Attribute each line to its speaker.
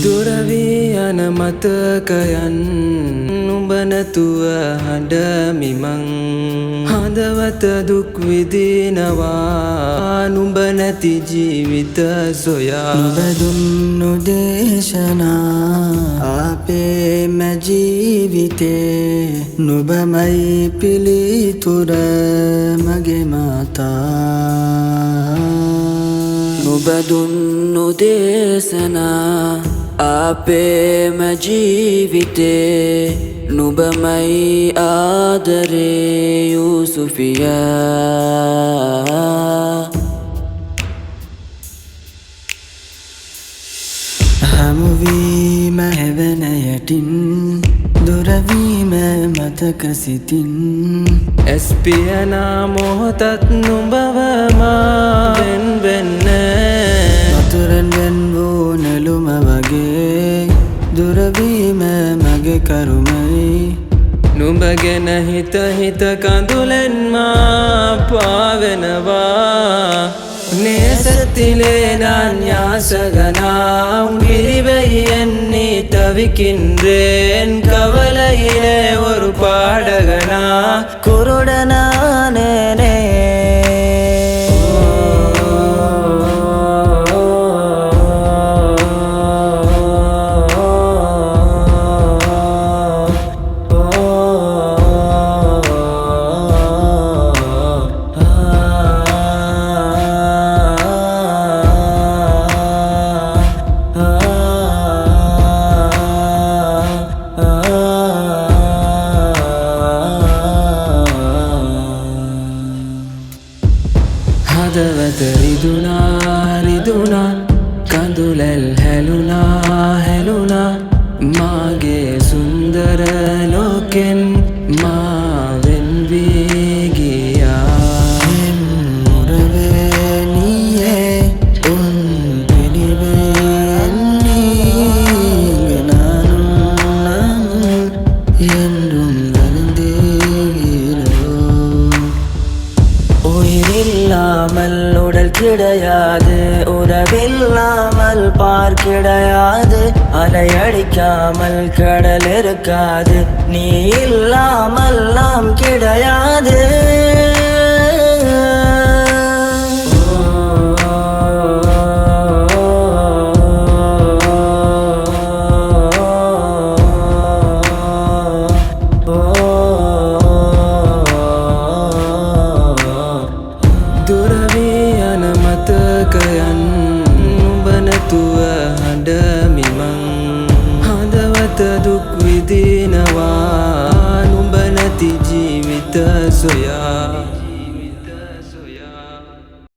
Speaker 1: දුරවී යන මතකයන් නුඹ නැතුව හඬමිමං හදවත දුක් විඳිනවා නුඹ නැති ජීවිත සොයා
Speaker 2: නුඹ දුන්නු දේශනා අපේම ජීවිතේ නුඹමයි පිළිතුර මගේ මාතා
Speaker 3: නුඹ දුන්නු දේශනා අපේම ජීවිතේ නුඹමයි ආදරේ යූසුෆියා
Speaker 2: හමුවීම හැවන යටින් දුරවීම මතක සිතින්
Speaker 1: ඇස්පියනා මොහොතත් නුඹව මාවෙන් වෙන්න
Speaker 2: වතුරෙන් වෙන් වූ නෙළුම වගේ දුරවීම මගේ කරුමයි
Speaker 1: නුඹ ගැන හිත හිත කඳුලෙන් මා පාවෙනවා நேசத்திலே நான் யாசகனா உன் பிரிவை எண்ணி தவிக்கின்றேன் கவலையிலே ஒரு பாடகனா
Speaker 2: குருடனானேனே
Speaker 1: හදවත රිදුනා කඳුලැල් හැලුනා මාගේ සුන්දර ලෝකෙන් මාවෙන් වී ගියා
Speaker 2: මුරවේ නියේ උන් පිළිවේ நீங்கனானும் என்றும் வந்தேரோ உயிரில்லாமல் உடல் கிடையாது உறவில்லாமல் பார் கிடையாது அலையடிக்காமல் கடல் இருக்காது நீ இல்லாமல் நாம் கிடையாது
Speaker 1: මතකයන් නුඹ නැතුව හඬමිමං හදවත දුක් විඳිනවා නුඹ නැති ජීවිත සොයා